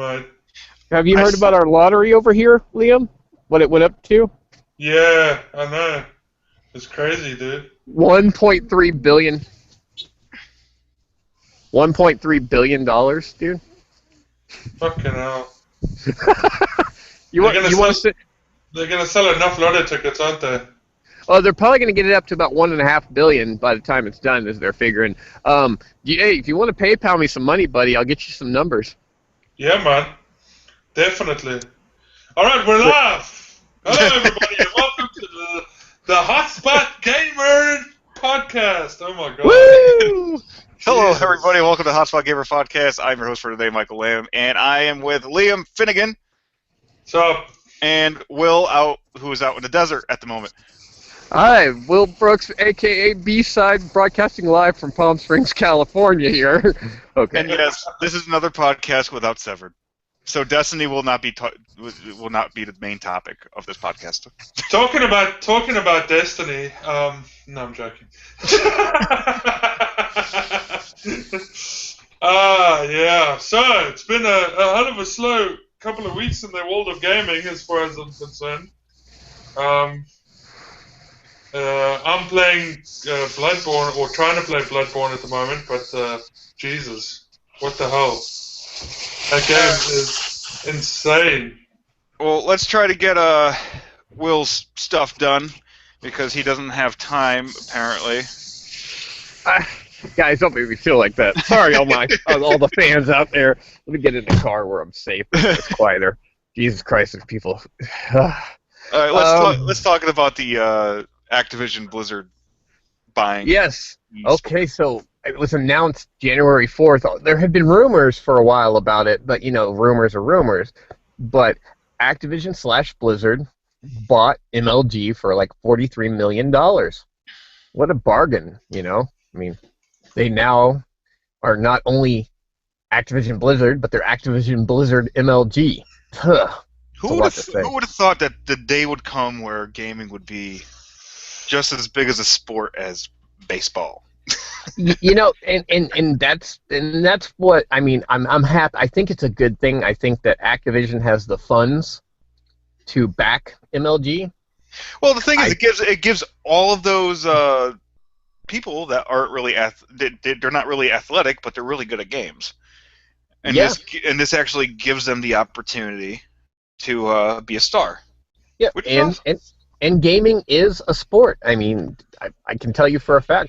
Dynamite. Have you heard about our lottery over here, Liam? What it went up to? Yeah, I know. It's crazy, dude. 1.3 billion. $1.3 billion, dude. Fucking hell. You want to sit? They're gonna sell enough lotto tickets, aren't they? Oh, they're probably going to get it up to about 1.5 billion by the time it's done, as they're figuring. Hey, if you want to PayPal me some money, buddy, I'll get you some numbers. Yeah, man. Definitely. All right, we're live. Hello, everybody, and welcome to the Hotspot Gamer podcast. Oh my god. Woo! Hello, everybody. Welcome to Hotspot Gamer Podcast. I'm your host for today, Michael Lamb, and I am with Liam Finnegan. What's up? And Will, who is out in the desert at the moment. Hi, Will Brooks, a.k.a. B-Side, broadcasting live from Palm Springs, California here. Okay. And yes, this is another podcast without Severed. So Destiny will not be the main topic of this podcast. Talking about Destiny. No, I'm joking. Yeah. So it's been a hell of a slow couple of weeks in the world of gaming, as far as I'm concerned. I'm playing Bloodborne, or trying to play Bloodborne at the moment, but Jesus, what the hell? That game is insane. Well, let's try to get Will's stuff done, because he doesn't have time, apparently. Guys, don't make me feel like that. Sorry, all the fans out there. Let me get in the car where I'm safe. It's quieter. Jesus Christ, there's people. All right, let's talk about the Activision Blizzard buying. Yes. Okay, so it was announced January 4th. There had been rumors for a while about it, but, rumors are rumors. But Activision/Blizzard bought MLG for like $43 million. What a bargain, I mean, they now are not only Activision Blizzard, but they're Activision Blizzard MLG. Who would have thought that the day would come where gaming would be just as big as a sport as baseball? And that's what I mean. I'm happy. I think it's a good thing. I think that Activision has the funds to back MLG. Well, the thing is, it gives all of those people that aren't really they're not really athletic, but they're really good at games. And this actually gives them the opportunity to be a star. Yeah, and gaming is a sport. I mean, I can tell you for a fact.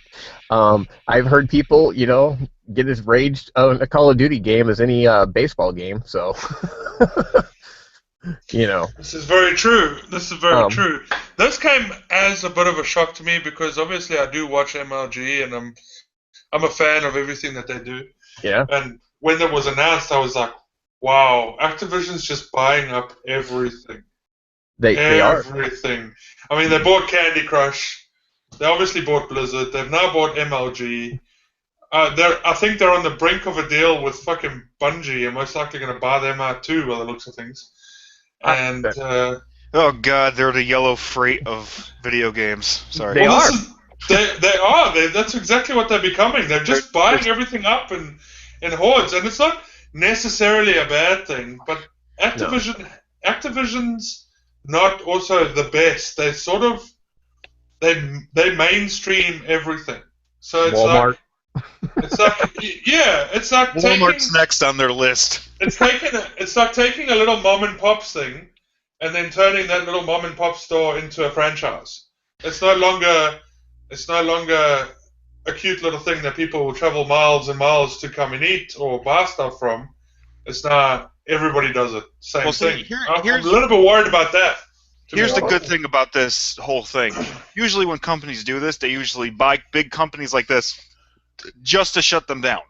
I've heard people, get as raged on a Call of Duty game as any baseball game. So, This is very true. True. This came as a bit of a shock to me because obviously I do watch MLG and I'm a fan of everything that they do. Yeah. And when that was announced, I was like, wow, Activision's just buying up everything. They are. Everything. I mean, they bought Candy Crush. They obviously bought Blizzard. They've now bought MLG. I think they're on the brink of a deal with fucking Bungie, and most likely going to buy them out too, by the looks of things. And oh god, they're the yellow freight of video games. Sorry, they are. They are. That's exactly what they're becoming. They're just buying everything up in hordes, and it's not necessarily a bad thing. But Activision's not also the best. They sort of they mainstream everything. So it's Walmart. It's like Walmart's next on their list. It's like taking a little mom and pop's thing, and then turning that little mom and pop store into a franchise. It's no longer a cute little thing that people will travel miles and miles to come and eat or buy stuff from. It's not. Everybody does it. Same thing. I'm a little bit worried about that. Here's the good thing about this whole thing. Usually when companies do this, they usually buy big companies like this just to shut them down,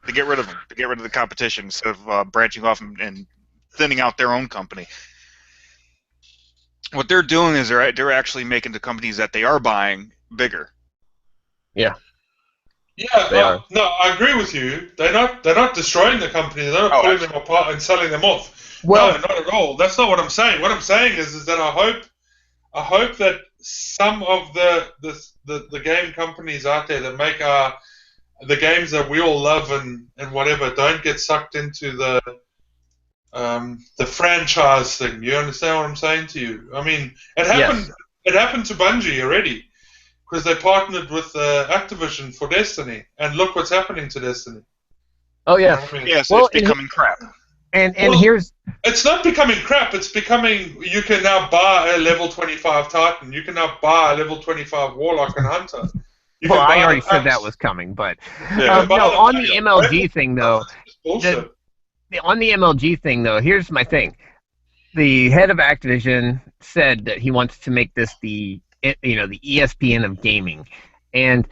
to get rid of them, to get rid of the competition instead of branching off and thinning out their own company. What they're doing is they're actually making the companies that they are buying bigger. Yeah. Yeah, no, I agree with you. They're not destroying the company. They're not pulling them apart and selling them off. Well, no, not at all. That's not what I'm saying. What I'm saying is that I hope that some of the game companies out there that make the games that we all love and whatever don't get sucked into the the franchise thing. You understand what I'm saying to you? I mean, it happened. Yes. It happened to Bungie already because they partnered with Activision for Destiny, and look what's happening to Destiny. Oh yeah. You know what I mean? Yes, it's becoming crap. And Well, here's It's not becoming crap. It's becoming. You can now buy a level 25 Titan. You can now buy a level 25 Warlock and Hunter. You well, can buy I already the said that packs. was coming, but Yeah. buy no, the on packs. the MLG thing though, It's bullshit. on the MLG thing though, here's my thing. The head of Activision said that he wants to make this the ESPN of gaming, and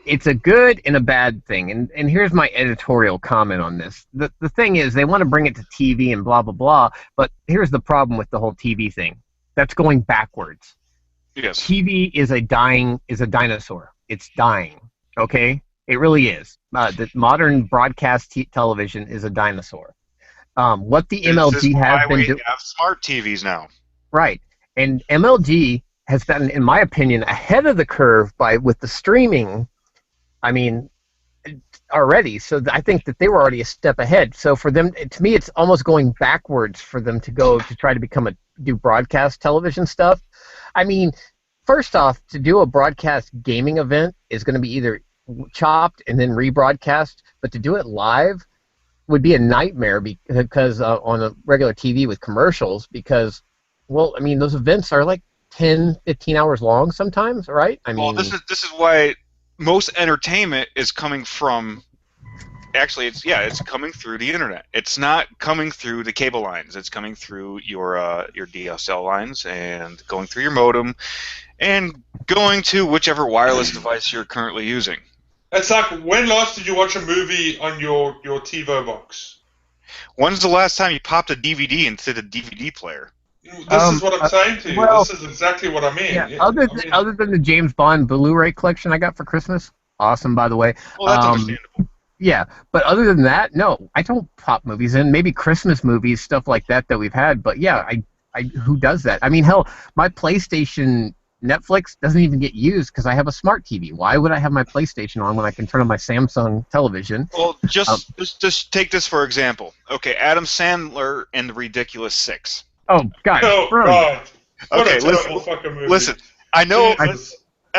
it's a good and a bad thing. And here's my editorial comment on this. The thing is, they want to bring it to TV and blah blah blah, but here's the problem with the whole TV thing. That's going backwards. Yes. TV is a dinosaur. It's dying. Okay, it really is. The modern broadcast television is a dinosaur. What the MLG has been doing. We have smart TVs now. Right. And MLG has been, in my opinion, ahead of the curve with the streaming. I mean, already. So I think that they were already a step ahead. So for them, to me, it's almost going backwards for them to go to try to do broadcast television stuff. I mean, first off, to do a broadcast gaming event is going to be either chopped and then rebroadcast, but to do it live would be a nightmare because on a regular TV with commercials because, well, I mean, those events are like 10, 15 hours long sometimes, right? I mean, Well, this is why most entertainment is coming from. Actually, it's coming through the internet. It's not coming through the cable lines. It's coming through your DSL lines and going through your modem, and going to whichever wireless device you're currently using. It's like, when last did you watch a movie on your TiVo box? When's the last time you popped a DVD into the DVD player? This is what I'm saying to you. well, this is exactly what I mean. yeah, Yeah, other than the James Bond Blu-ray collection I got for Christmas, awesome, by the way. Well, that's understandable. Yeah, but other than that, no, I don't pop movies in. Maybe Christmas movies, stuff like that we've had. But yeah, I who does that? I mean, hell, my PlayStation Netflix doesn't even get used because I have a smart TV. Why would I have my PlayStation on when I can turn on my Samsung television? Well, just take this for example. Okay, Adam Sandler and The Ridiculous Six. Oh God, Oh, brilliant. God. What Okay, a terrible fucking movie. Listen. I know Jesus.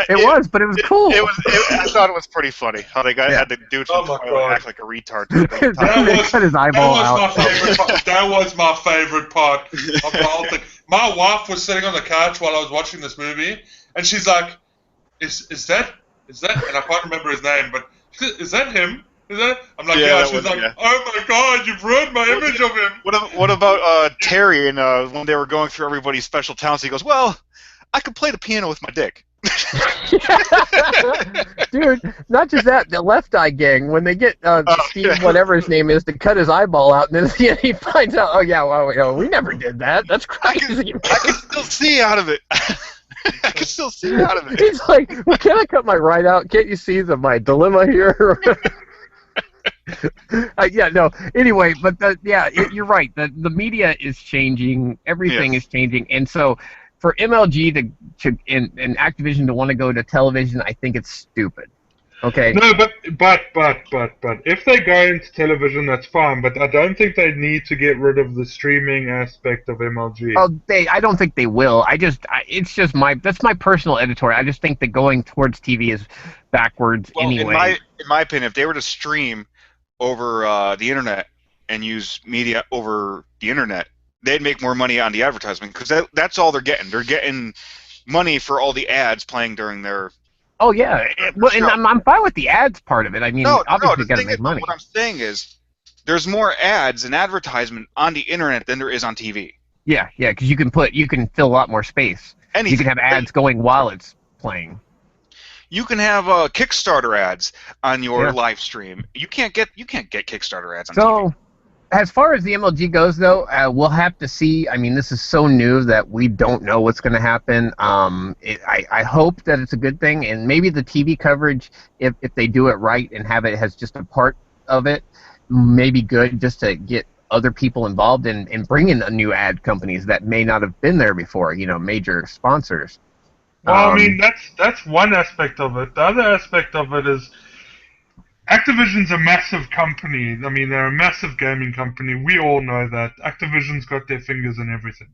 It was, but it was cool. I thought it was pretty funny how they had the dude Oh from my Twilight God. act like a retard. the whole time. They cut his eyeball out. That was my favorite part of the whole thing. My wife was sitting on the couch while I was watching this movie, and she's like, "Is that?" And I can't remember his name, but is that him? Is that? I'm like, yeah. She's like, "Oh my God, you've ruined my image of him." What about Terry and when they were going through everybody's special talents? He goes, "Well, I could play the piano with my dick." Dude, not just that, the Left Eye Gang, when they get Steve, whatever his name is, to cut his eyeball out, and then at the end he finds out, oh yeah, well, we never did that. That's crazy. I can still see out of it. I can still see out of it. He's like, well, can I cut my right out? Can't you see my dilemma here? Yeah, no. Anyway, but you're right. The media is changing. Everything is changing, and so for MLG and Activision to want to go to television, I think it's stupid. Okay. No, but if they go into television, that's fine. But I don't think they need to get rid of the streaming aspect of MLG. Oh, I don't think they will. It's just that's my personal editorial. I just think that going towards TV is backwards anyway. In my opinion, if they were to stream over the internet and use media over the internet, they'd make more money on the advertisement because that's all they're getting. They're getting money for all the ads playing during their. Oh yeah, well, and I'm fine with the ads part of it. I mean, obviously you got to make money. What I'm saying is, there's more ads and advertisement on the internet than there is on TV. Yeah, because you can fill a lot more space. You can have ads going while it's playing. You can have Kickstarter ads on your live stream. You can't get Kickstarter ads on TV. As far as the MLG goes, though, we'll have to see. I mean, this is so new that we don't know what's going to happen. I hope that it's a good thing, and maybe the TV coverage, if they do it right and have it as just a part of it, may be good just to get other people involved and bring in new ad companies that may not have been there before, major sponsors. Well, I mean, that's one aspect of it. The other aspect of it is, Activision's a massive company. I mean, they're a massive gaming company. We all know that. Activision's got their fingers in everything.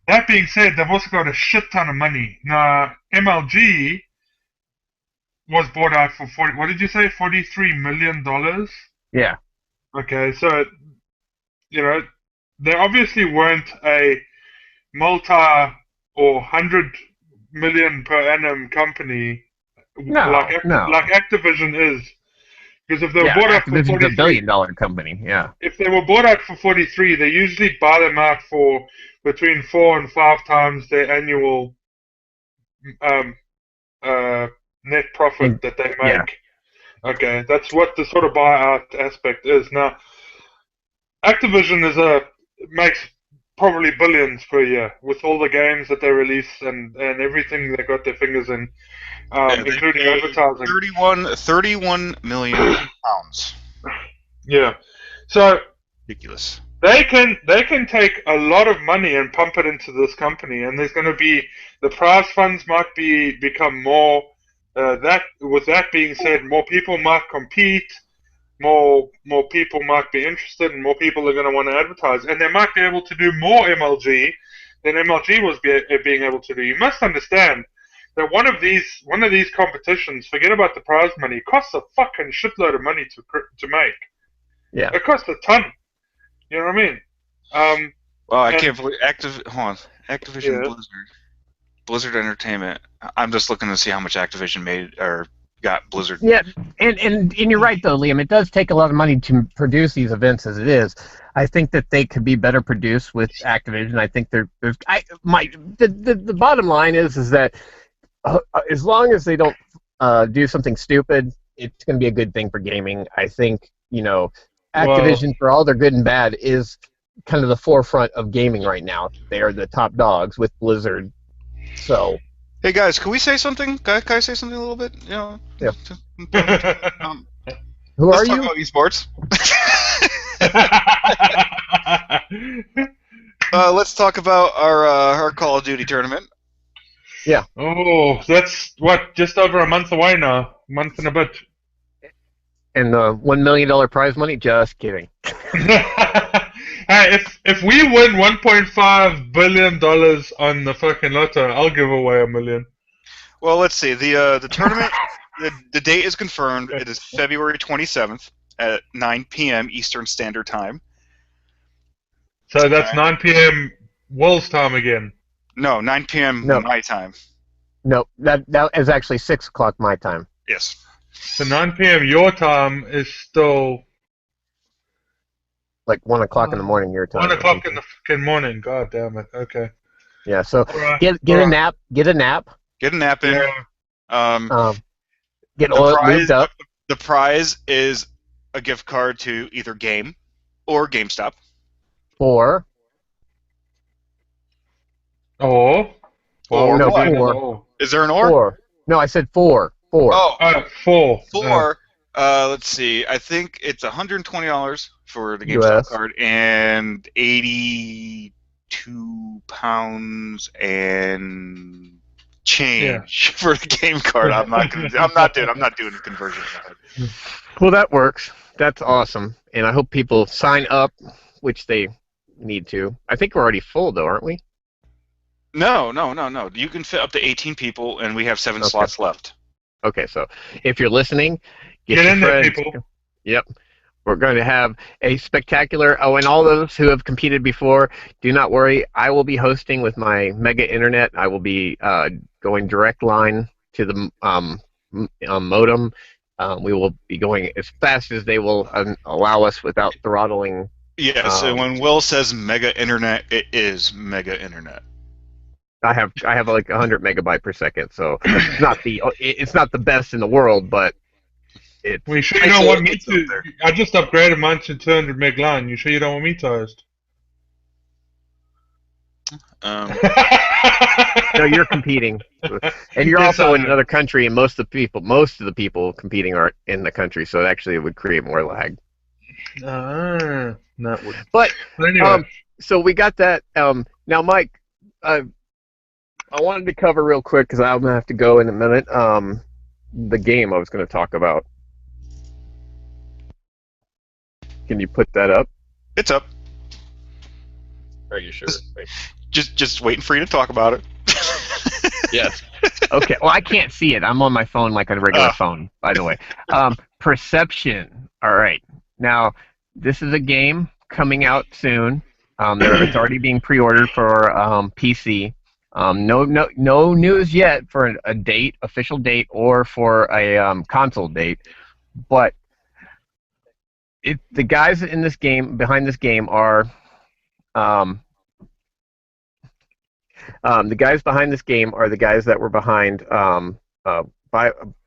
That being said, they've also got a shit ton of money. Now, MLG was bought out for what did you say? $43 million? Yeah. Okay, so, they obviously weren't a multi or 100 million per annum company like Activision is. Because if they were bought out for Activision's a billion-dollar company, yeah. If they were bought out for 43, they usually buy them out for between 4 and 5 times their annual net profit that they make. Yeah. Okay, that's what the sort of buyout aspect is. Now, Activision makes probably billions per year with all the games that they release and everything they got their fingers in, including advertising. 31 million pounds. Yeah, so ridiculous. They can take a lot of money and pump it into this company, and there's going to be the prize funds might become more. With that being said, more people might compete. More people might be interested, and more people are going to want to advertise, and they might be able to do more MLG than MLG was being able to do. You must understand that one of these competitions, forget about the prize money, costs a fucking shitload of money to make. Yeah, it costs a ton. You know what I mean? Well, I can't believe Activision Blizzard Entertainment. I'm just looking to see how much Activision made or got Blizzard. Yeah, and you're right though, Liam. It does take a lot of money to produce these events as it is. I think that they could be better produced with Activision. I think the bottom line is that as long as they don't do something stupid, it's going to be a good thing for gaming. I think Activision, for all their good and bad, is kind of the forefront of gaming right now. They are the top dogs with Blizzard. So. Hey guys, can we say something? Can I say something a little bit? Yeah. Who are you? Let's talk about esports. Let's talk about our Call of Duty tournament. Yeah. Oh, that's just over a month away now. A month and a bit. And the $1 million prize money? Just kidding. Hey, if we win $1.5 billion on the fucking lotto, I'll give away $1 million. Well, let's see. The tournament, the date is confirmed. It is February 27th at 9 p.m. Eastern Standard Time. So that's 9 p.m. Will's time again. No, 9 p.m. my time. No, that is actually 6 o'clock my time. Yes. So 9 p.m. your time is still... like 1 o'clock in the morning your time. 1 o'clock in the fucking morning. God damn it. Okay. Yeah. So get a nap. Get a nap. Get a nap in. Get lubed up. The prize is a gift card to either Game or GameStop. Or. No, four. Is there an or? 4. No, I said 4. 4. Oh, 4. 4. Let's see. I think it's $120 for the GameStop card and 82 pounds and change for the game card. I'm not doing the conversion. Well, that works. That's awesome, and I hope people sign up, which they need to. I think we're already full, though, aren't we? No. You can fit up to 18 people, and we have 7 slots left. Okay, so if you're listening, get in there, people. Yep. We're going to have a spectacular... Oh, and all those who have competed before, do not worry. I will be hosting with my Mega Internet. I will be going direct line to the modem. We will be going as fast as they will allow us without throttling. Yes, and when Will says Mega Internet, it is Mega Internet. I have like 100 megabyte per second, so it's not the best in the world, but it's. Well, you sure you don't want me to? I just upgraded mine to 200 meg line. You sure you don't want me to host? No, you're competing, and you're also in another country, and most of the people competing are in the country, so actually it would create more lag. That would. But anyway. So we got that. Now, Mike, I wanted to cover real quick because I'm gonna have to go in a minute. The game I was going to talk about. Can you put that up? It's up. Are you sure? Just waiting for you to talk about it. Yes. Okay. Well, I can't see it. I'm on my phone like a regular phone, by the way. Perception. All right. Now, this is a game coming out soon. It's already being pre-ordered for PC. No news yet for a date, official date, or for a console date. But the guys in this game, behind this game, are the guys behind this game are the guys that were behind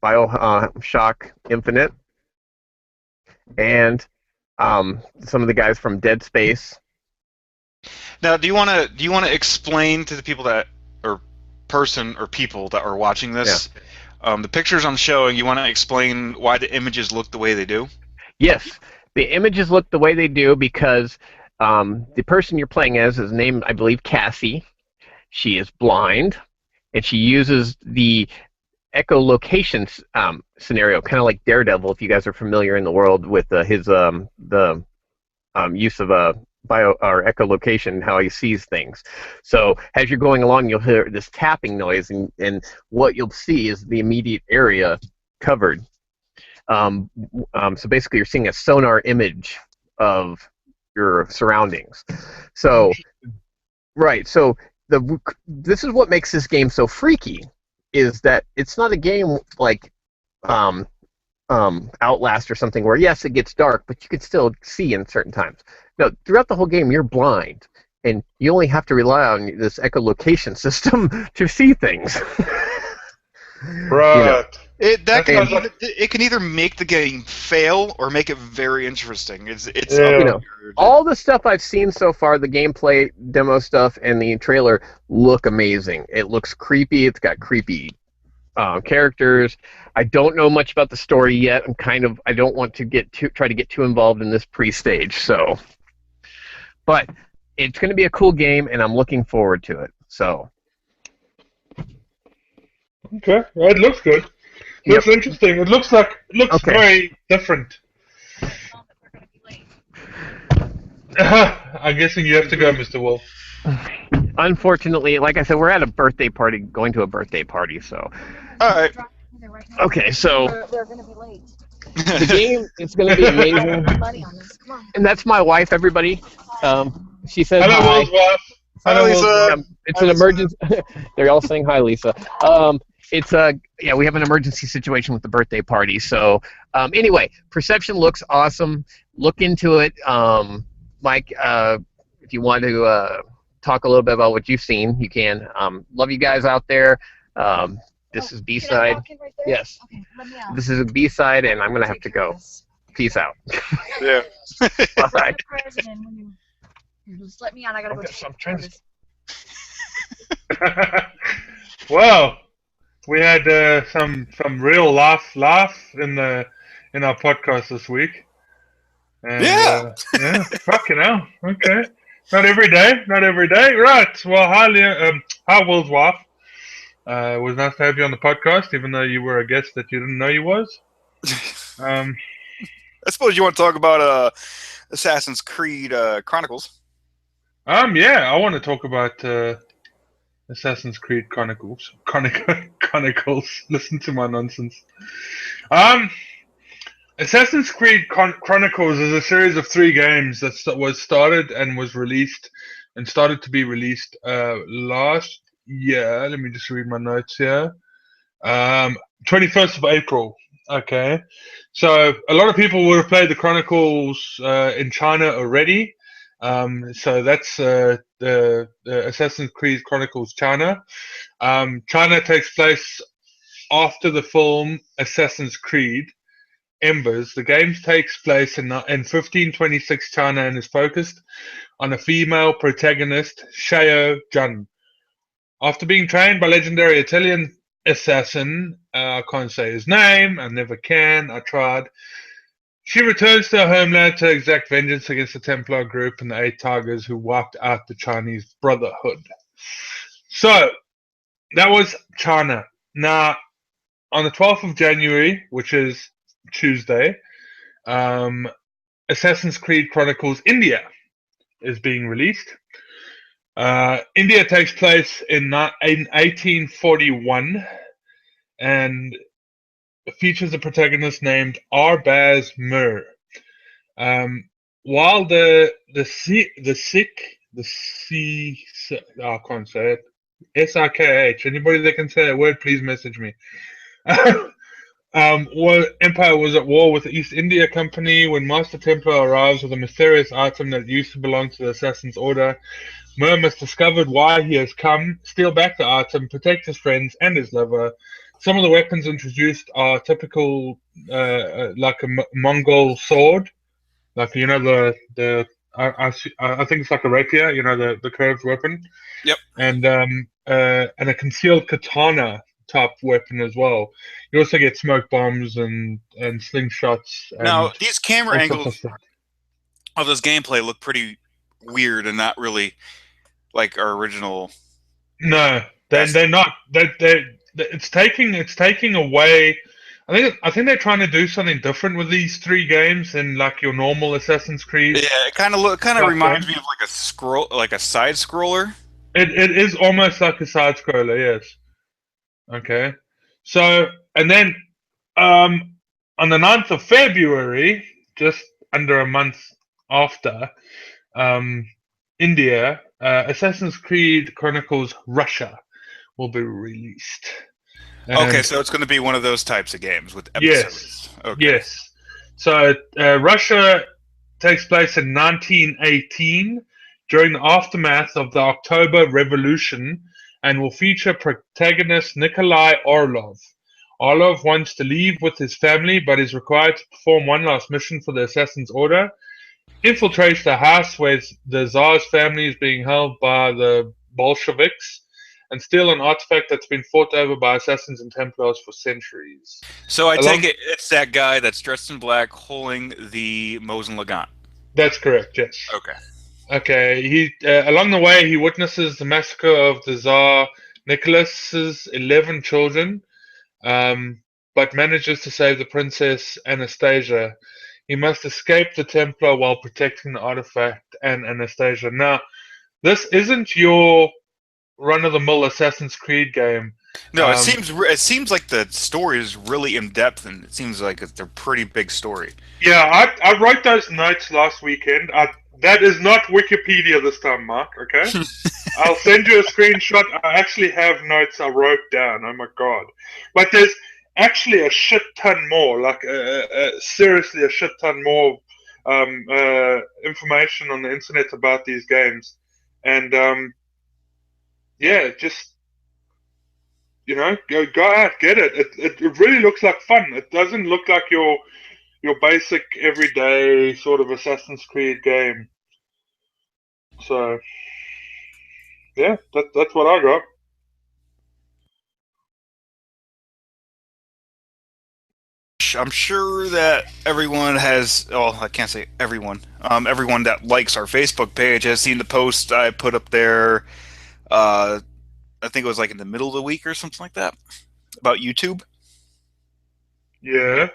BioShock Infinite, and some of the guys from Dead Space. Now, do you want to explain to the people that, or people that are watching this, the pictures I'm showing? You want to explain why the images look the way they do? Yes, the images look the way they do because the person you're playing as is named, I believe, Cassie. She is blind, and she uses the echolocation scenario, kind of like Daredevil. If you guys are familiar in the world with his use of echolocation, how he sees things. So as you're going along, you'll hear this tapping noise, and what you'll see is the immediate area covered. So basically, you're seeing a sonar image of your surroundings. So, right. So this is what makes this game so freaky, is that it's not a game like Outlast or something where, yes, it gets dark, but you can still see in certain times. No, throughout the whole game, you're blind, and you only have to rely on this echolocation system to see things. Right. You know? It can either make the game fail or make it very interesting. All the stuff I've seen so far, the gameplay demo stuff and the trailer look amazing. It looks creepy. It's got creepy characters. I don't know much about the story yet. I don't want to try to get too involved in this pre-stage. So, but it's going to be a cool game, and I'm looking forward to it. So. Okay, it looks good. Looks interesting. It looks very different. I'm guessing you have to go, Mr. Wolf. Unfortunately, like I said, we're at a birthday party, going to a birthday party, so. All right. Okay, so. They're going to be late. The game is going to be amazing. And that's my wife, everybody. She says hello, hi. Will's wife. Hello, Lisa. It's an emergency. They're all saying hi, Lisa. We have an emergency situation with the birthday party. So, anyway, Perception looks awesome. Look into it. Mike, if you want to talk a little bit about what you've seen, you can. Love you guys out there. This is B-side. Right yes. Okay, let me out. This is a B-side, and I'm going to have to go. Peace out. Yeah. Bye. Just let me out. I got to go. I'm trying to... Well, we had some real laugh in our podcast this week. And, fucking hell. Okay. Not every day. Right. Well, hi, Will's wife. It was nice to have you on the podcast, even though you were a guest that you didn't know you was. I suppose you want to talk about Assassin's Creed Chronicles. Yeah, I want to talk about Assassin's Creed Chronicles. Listen to my nonsense. Assassin's Creed Chronicles is a series of 3 games that was started and was released and started to be released last year. Let me just read my notes here. 21st of April. Okay. So a lot of people would have played the Chronicles in China already. So that's the Assassin's Creed Chronicles China. China takes place after the film Assassin's Creed Embers. The game takes place in 1526 China and is focused on a female protagonist, Xiao Jun. After being trained by legendary Italian assassin, I can't say his name, I never can, I tried. She returns to her homeland to exact vengeance against the Templar group and the 8 Tigers who wiped out the Chinese Brotherhood. So, that was China. Now, on the 12th of January, which is Tuesday, Assassin's Creed Chronicles India is being released. India takes place in 1841 and features a protagonist named Arbaz Mir. While the I can't say it. SIKH. Anybody that can say that word, please message me. Empire was at war with the East India Company when Master Templar arrives with a mysterious item that used to belong to the Assassin's Order. Mir has discovered why he has come, steal back the item, protect his friends and his lover. Some of the weapons introduced are typical, like a Mongol sword, like I think it's like a rapier, the curved weapon. Yep. And a concealed katana type weapon as well. You also get smoke bombs and slingshots. Now, these camera angles of this gameplay look pretty weird and not really like our original. No, they're not. It's taking away. I think they're trying to do something different with these three games than like your normal Assassin's Creed. Yeah, it kind of reminds me of like a side scroller. It is almost like a side scroller, yes. Okay, so and then on the 9th of February, just under a month after, India, Assassin's Creed Chronicles Russia will be released. Okay, so it's going to be one of those types of games with episodes. Yes. Okay. Yes. So Russia takes place in 1918 during the aftermath of the October Revolution and will feature protagonist Nikolai Orlov. Orlov wants to leave with his family but is required to perform one last mission for the Assassin's Order. Infiltrates the house where the Tsar's family is being held by the Bolsheviks and steal an artifact that's been fought over by assassins and Templars for centuries. So I take it it's that guy that's dressed in black holding the Mosin Nagant. That's correct, yes. Okay. Okay, he along the way he witnesses the massacre of the Tsar Nicholas's 11 children, but manages to save the Princess Anastasia. He must escape the Templar while protecting the artifact and Anastasia. Now, this isn't your run-of-the-mill Assassin's Creed game. No, it seems like the story is really in depth, and it seems like it's a pretty big story. Yeah, I wrote those notes last weekend. That is not Wikipedia this time, Mark, okay? I'll send you a screenshot. I actually have notes I wrote down. Oh my god. But there's actually a shit ton more, like seriously a shit ton more information on the internet about these games. And yeah, just, go out, get it. It really looks like fun. It doesn't look like your basic everyday sort of Assassin's Creed game. So, yeah, that's what I got. I'm sure that everyone has. Well, I can't say everyone. Everyone that likes our Facebook page has seen the post I put up there. I think it was like in the middle of the week or something like that about YouTube. Yeah.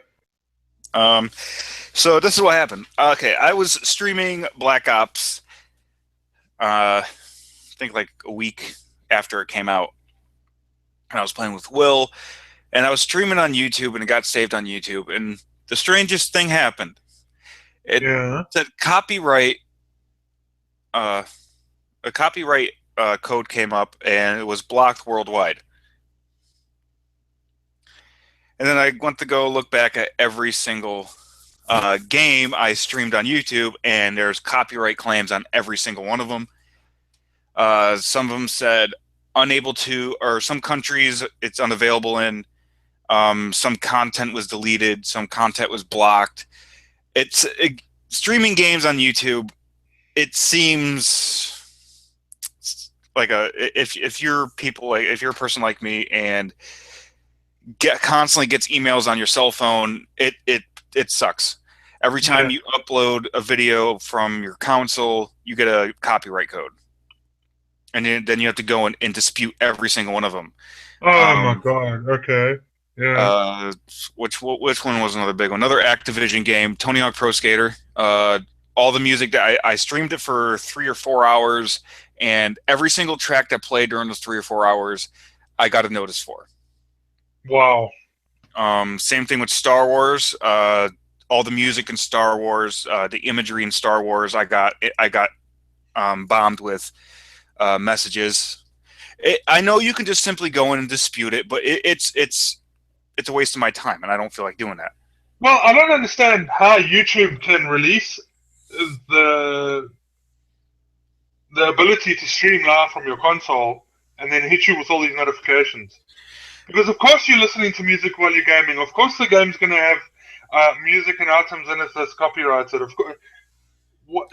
So this is what happened. Okay, I was streaming Black Ops. I think like a week after it came out, and I was playing with Will, and I was streaming on YouTube, and it got saved on YouTube, and the strangest thing happened. It said copyright. A copyright code came up, and it was blocked worldwide. And then I went to go look back at every single game I streamed on YouTube, and there's copyright claims on every single one of them. Some of them said unable to, or some countries it's unavailable in. Some content was deleted. Some content was blocked. Streaming games on YouTube. It seems like if you're a person like me and constantly gets emails on your cell phone, it sucks. Every time you upload a video from your console, you get a copyright code, and then you have to go and dispute every single one of them. Oh my god! Okay. Yeah. Which one was another big one? Another Activision game, Tony Hawk Pro Skater. All the music that I streamed it for 3 or 4 hours, and every single track that played during those 3 or 4 hours, I got a notice for. Wow. Same thing with Star Wars. All the music in Star Wars, the imagery in Star Wars, I got bombed with messages. I know you can just simply go in and dispute it, but it's a waste of my time, and I don't feel like doing that. Well, I don't understand how YouTube can release the ability to stream live from your console and then hit you with all these notifications. Because of course you're listening to music while you're gaming. Of course the game's going to have music and items in it that's copyrighted. Of course.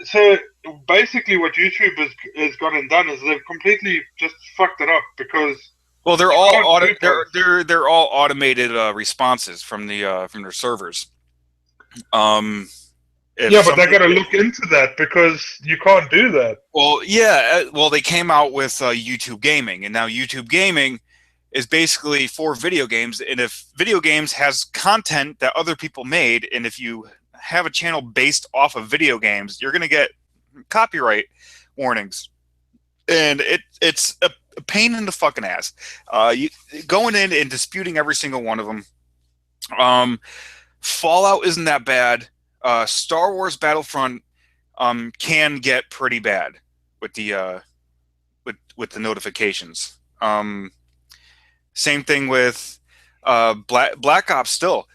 So basically, what YouTube has gone and done is they've completely just fucked it up because. Well, they're all they're all automated responses from their servers. Yeah, but they got to look into that because you can't do that. Well, yeah. Well, they came out with YouTube Gaming, and now YouTube Gaming is basically for video games. And if video games has content that other people made, and if you have a channel based off of video games, you're going to get copyright warnings, and it's a pain in the fucking ass. You going in and disputing every single one of them. Fallout isn't that bad. Star Wars Battlefront can get pretty bad with the notifications. Same thing with Black Ops still.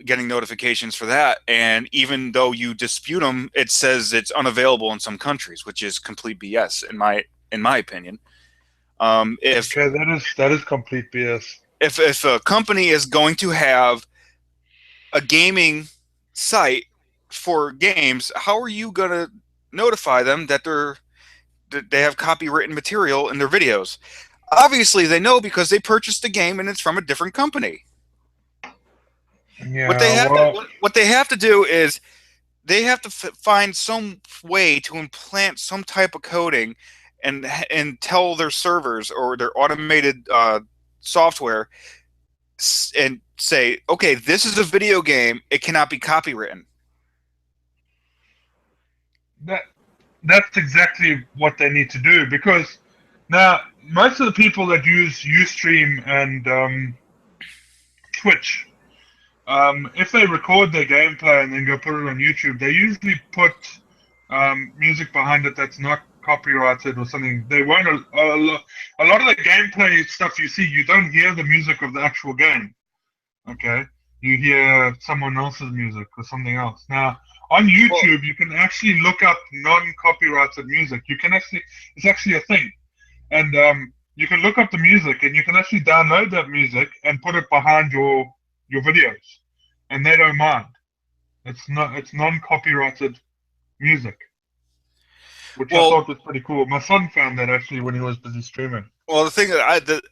Getting notifications for that, and even though you dispute them, it says it's unavailable in some countries, which is complete BS in my opinion. That is complete BS. If a company is going to have a gaming site for games, how are you going to notify them that they have copywritten material in their videos? Obviously, they know because they purchased the game and it's from a different company. Yeah, what they have to do is they have to find some way to implant some type of coding and tell their servers or their automated software and say, okay, this is a video game. It cannot be copywritten. That's exactly what they need to do, because now most of the people that use Ustream and Twitch, if they record their gameplay and then go put it on YouTube, they usually put music behind it that's not copyrighted or something. They won't. A lot of the gameplay stuff you see, you don't hear the music of the actual game. Okay, you hear someone else's music or something else. Now on YouTube, you can actually look up non-copyrighted music. It's actually a thing, and you can look up the music and you can actually download that music and put it behind your videos, and they don't mind. It's non-copyrighted music, which I thought was pretty cool. My son found that actually when he was busy streaming. Well, the thing that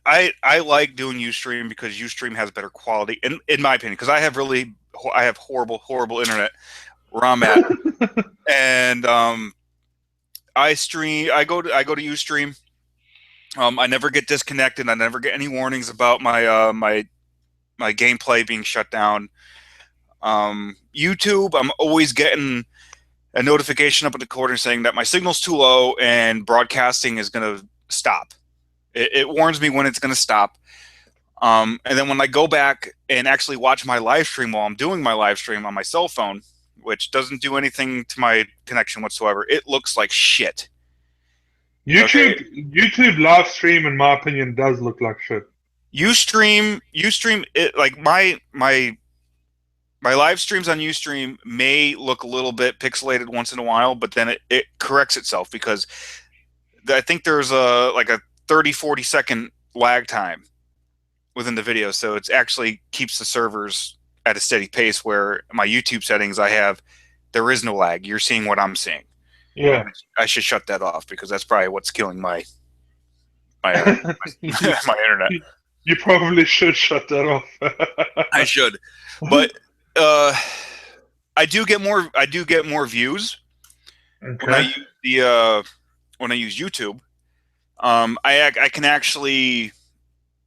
I like doing Ustream because Ustream has better quality, in my opinion, because I have horrible internet where I'm at, and I go to Ustream. I never get disconnected. I never get any warnings about my my gameplay being shut down. YouTube, I'm always getting a notification up in the corner saying that my signal's too low and broadcasting is going to stop. It warns me when it's going to stop. And then when I go back and actually watch my live stream while I'm doing my live stream on my cell phone, which doesn't do anything to my connection whatsoever, it looks like shit. YouTube live stream, in my opinion, does look like shit. Ustream, it, like my live streams on Ustream may look a little bit pixelated once in a while, but then it corrects itself because I think there's a 30-40 second lag time within the video, so it actually keeps the servers at a steady pace. Where my YouTube settings, there is no lag. You're seeing what I'm seeing. Yeah, I should shut that off because that's probably what's killing my internet. You probably should shut that off. I should, but I do get more views when I use YouTube. I can actually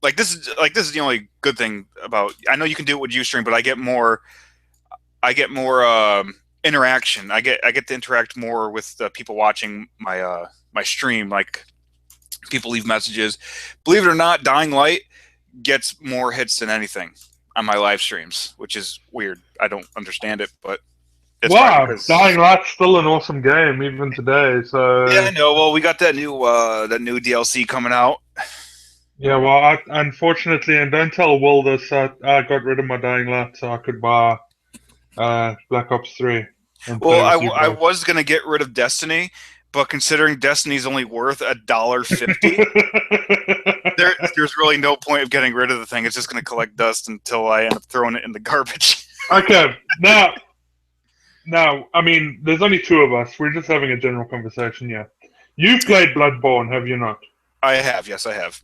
like this is the only good thing about. I know you can do it with Ustream, but I get more interaction. I get to interact more with the people watching my my stream. Like people leave messages. Believe it or not, Dying Light gets more hits than anything on my live streams, which is weird. I don't understand it, but it's wow, because... Dying Light's still an awesome game even today. So yeah, I know. Well, we got that new DLC coming out. Yeah, well, unfortunately, and don't tell Will this, I got rid of my Dying Light so I could buy Black Ops 3. Well, I was going to get rid of Destiny, but considering Destiny's only worth $1.50, there's really no point of getting rid of the thing. It's just going to collect dust until I end up throwing it in the garbage. Okay, now, I mean, there's only two of us. We're just having a general conversation here. You've played Bloodborne, have you not? I have, yes, I have.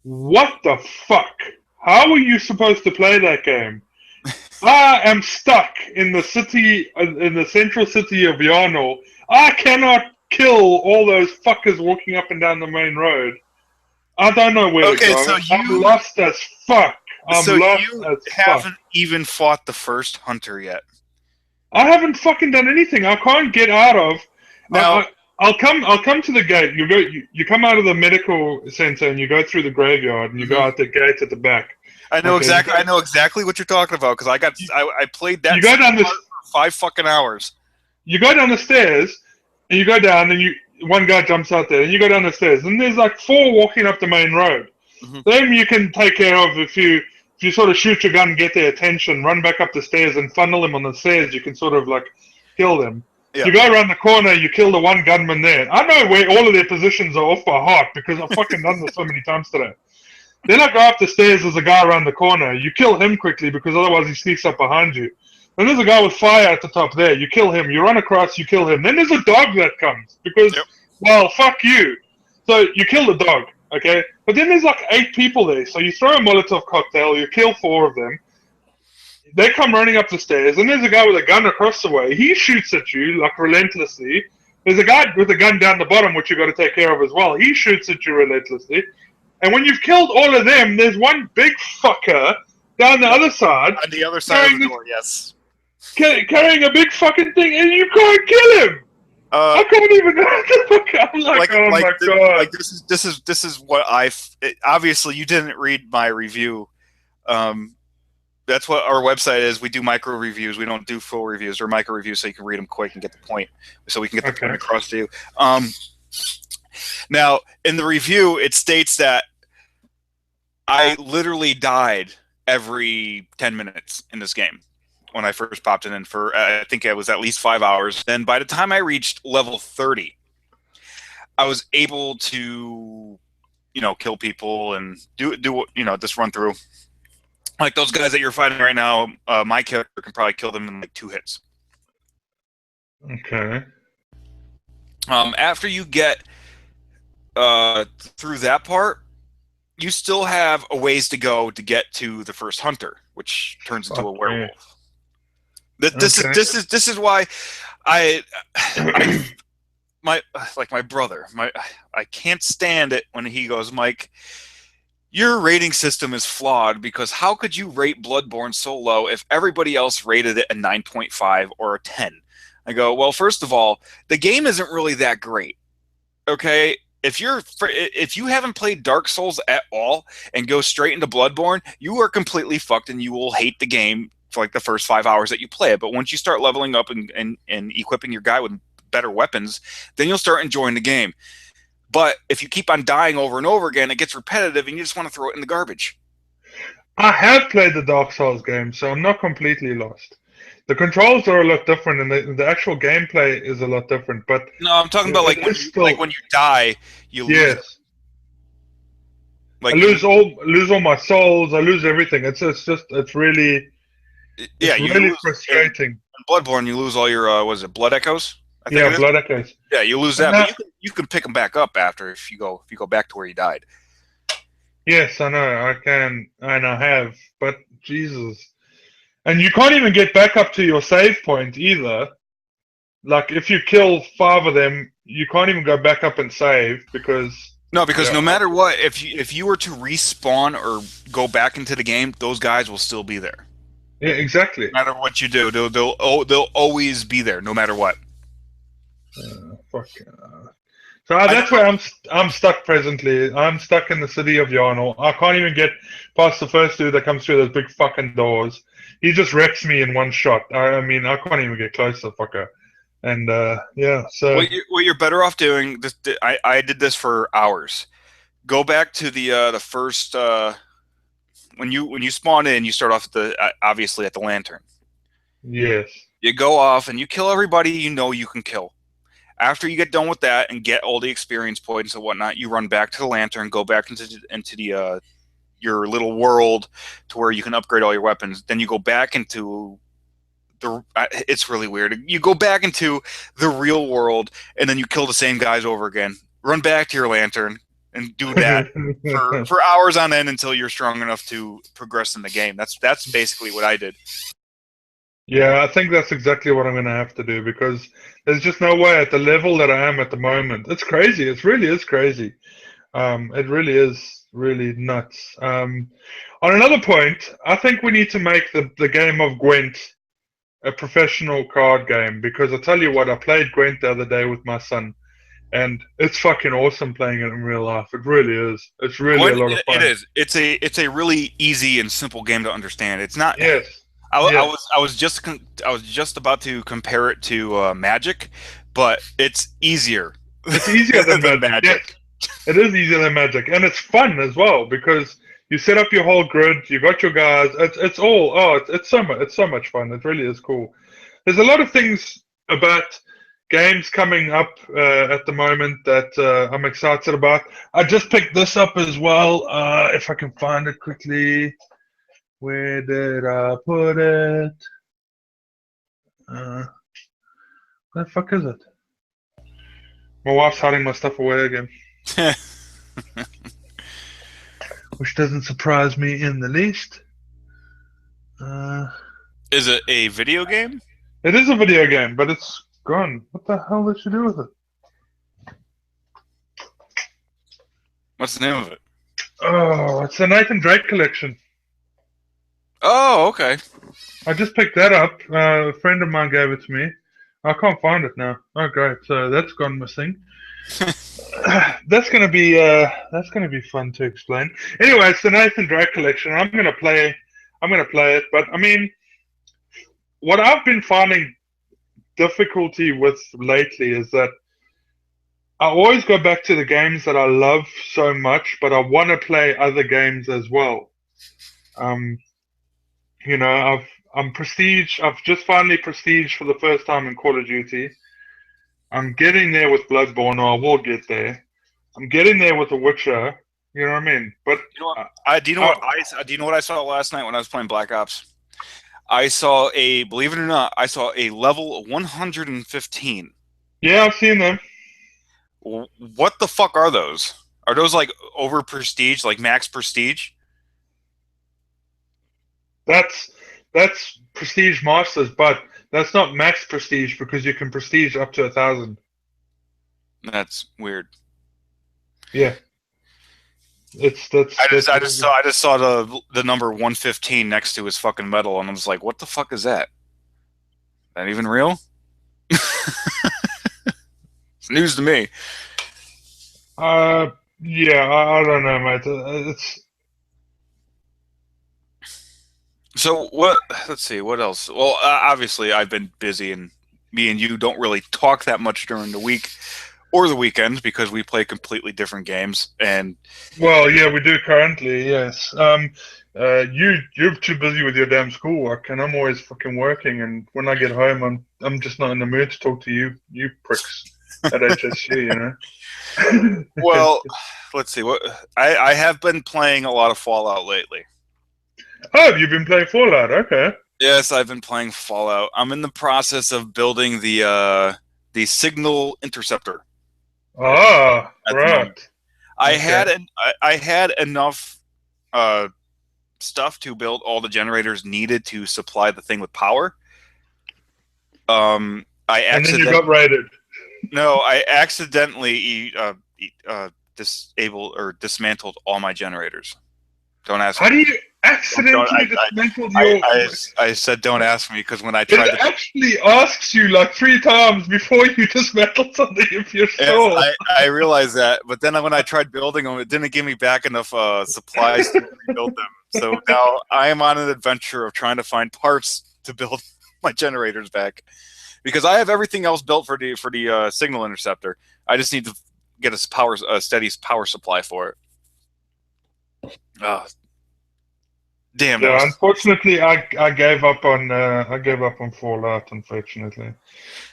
What the fuck? How are you supposed to play that game? I am stuck in the city, in the central city of Yarnall. I cannot kill all those fuckers walking up and down the main road. I don't know where to go. So I'm lost as fuck. You haven't even fought the first hunter yet. I haven't fucking done anything. I can't get out of. Now, I'll come to the gate. You come out of the medical center and you go through the graveyard and you go out the gate at the back. I know exactly. I know exactly what you're talking about because I played that. You go down for 5 fucking hours. You go down the stairs and you go down and one guy jumps out there and you go down the stairs and there's like 4 walking up the main road. Mm-hmm. Them you can take care of if you sort of shoot your gun, get their attention, run back up the stairs and funnel them on the stairs. You can sort of like kill them. Yeah. You go around the corner, you kill the one gunman there. I know where all of their positions are off by heart because I've fucking done this so many times today. Then I go up the stairs, there's a guy around the corner. You kill him quickly because otherwise he sneaks up behind you. Then there's a guy with fire at the top there. You kill him. You run across, you kill him. Then there's a dog that comes because, well, fuck you. So you kill the dog, okay? But then there's like 8 people there. So you throw a Molotov cocktail, you kill 4 of them. They come running up the stairs, and there's a guy with a gun across the way. He shoots at you, like, relentlessly. There's a guy with a gun down the bottom, which you got to take care of as well. He shoots at you relentlessly. And when you've killed all of them, there's one big fucker down the other side. On the other side of the door, yes. Carrying a big fucking thing, and you can't kill him! I can't even... I'm like, oh my god. Like, this is what obviously, you didn't read my review. That's what our website is. We do micro reviews. We don't do full reviews or micro reviews, so you can read them quick and get the point. So we can get the point across to you. Now, in the review, it states that I literally died every 10 minutes in this game when I first popped it in for, I think it was at least 5 hours. Then by the time I reached level 30, I was able to, kill people and do just run through. Like those guys that you're fighting right now, my character can probably kill them in like 2 hits. Okay. After you get through that part, you still have a ways to go to get to the first hunter, which turns into a werewolf. This is why my brother, I can't stand it when he goes, Mike, your rating system is flawed because how could you rate Bloodborne so low if everybody else rated it a 9.5 or a 10? I go, well, first of all, the game isn't really that great. Okay? If you haven't played Dark Souls at all and go straight into Bloodborne, you are completely fucked and you will hate the game for like the first 5 hours that you play it. But once you start leveling up and equipping your guy with better weapons, then you'll start enjoying the game. But if you keep on dying over and over again, it gets repetitive and you just want to throw it in the garbage. I have played the Dark Souls game, so I'm not completely lost. The controls are a lot different, and the actual gameplay is a lot different. But no, I'm talking about like when you die, you lose. Yes. Like I lose all my souls. I lose everything. It's really really frustrating. In Bloodborne, you lose all your Blood Echoes? Blood Echoes. Yeah, you lose that, but you can pick them back up after if you go back to where you died. Yes, I know. I can, and I have, but Jesus. And you can't even get back up to your save point either. Like, if you kill 5 of them, you can't even go back up and save because No, because Yeah. no matter what, if you were to respawn or go back into the game, those guys will still be there. Yeah, exactly. No matter what you do, they'll always be there, no matter what. Fuck. So that's where I'm stuck presently. I'm stuck in the city of Yarnell. I can't even get past the first dude that comes through those big fucking doors. He just wrecks me in one shot. I mean, I can't even get close to the fucker. And yeah, so What you're better off doing. I did this for hours. Go back to the first when you spawn in, you start off at obviously at the lantern. yes. You go off and you kill everybody you know you can kill. After you get done with that and get all the experience points and whatnot, you run back to the lantern, go back into the your little world to where you can upgrade all your weapons. Then you go back into it's really weird. You go back into the real world and then you kill the same guys over again. Run back to your lantern and do that for hours on end until you're strong enough to progress in the game. That's basically what I did. Yeah, I think that's exactly what I'm going to have to do because there's just no way at the level that I am at the moment. It's crazy. It really is crazy. It really is really nuts. On another point, I think we need to make the game of Gwent a professional card game because I tell you what, I played Gwent the other day with my son, and it's fucking awesome playing it in real life. It really is. It's really a lot of fun. It is. It's a really easy and simple game to understand. It's not. Yes. I was just about to compare it to Magic, but it's easier. It's easier than Magic. Yes. It is easier than Magic, and it's fun as well because you set up your whole grid. You got your guys. It's so much fun. It really is cool. There's a lot of things about games coming up at the moment that I'm excited about. I just picked this up as well. If I can find it quickly. Where did I put it? Where the fuck is it? My wife's hiding my stuff away again. Which doesn't surprise me in the least. Is it a video game? It is a video game, but it's gone. What the hell did she do with it? What's the name of it? Oh, it's the Nathan Drake collection. Oh, okay. I just picked that up. A friend of mine gave it to me. I can't find it now. Oh, great! So that's gone missing. That's gonna be fun to explain. Anyway, it's the Nathan Drake collection. I'm gonna play it. But I mean, what I've been finding difficulty with lately is that I always go back to the games that I love so much, but I want to play other games as well. You know, I'm Prestige. I've just finally Prestige for the first time in Call of Duty. I'm getting there with Bloodborne, or I will get there. I'm getting there with The Witcher. You know what I mean? But do you know what I saw last night when I was playing Black Ops? I saw believe it or not, I saw a level 115. Yeah, I've seen them. What the fuck are those? Are those like over prestige, like max prestige? That's Prestige Masters, but that's not max prestige because you can prestige up to 1,000. That's weird. Yeah. I just saw the number 115 next to his fucking medal, and I was like, what the fuck is that? Is that even real? It's news to me. Yeah, I don't know, mate. It's So what? Let's see. What else? Well, obviously, I've been busy, and me and you don't really talk that much during the week or the weekends because we play completely different games. And well, yeah, we do currently. Yes. You're too busy with your damn schoolwork, and I'm always fucking working. And when I get home, I'm just not in the mood to talk to you pricks at HSC, you know. Well, let's see. What I have been playing a lot of Fallout lately. Oh, you've been playing Fallout, okay. Yes, I've been playing Fallout. I'm in the process of building the signal interceptor. Ah, right. I had enough stuff to build all the generators needed to supply the thing with power. And then you got raided. No, I accidentally disabled or dismantled all my generators. Don't ask How me. do you accidentally dismantle your... I said don't ask me because when I tried It actually asks you like 3 times before you dismantle something if you're sure. I realized that, but then when I tried building them, it didn't give me back enough supplies to rebuild them. So now I am on an adventure of trying to find parts to build my generators back, because I have everything else built for the signal interceptor. I just need to get a steady power supply for it. Damn. Yeah, unfortunately, I gave up on Fallout. Unfortunately,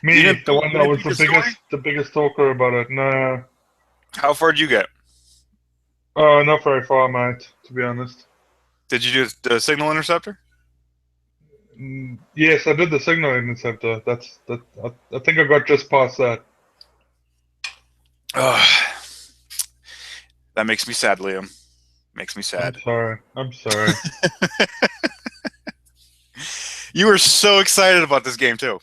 the one that was the biggest talker about it. No. How far did you get? Oh, not very far, mate. To be honest. Did you do the signal interceptor? Yes, I did the signal interceptor. I think I got just past that. That makes me sad, Liam. Makes me sad. I'm sorry. You were so excited about this game too.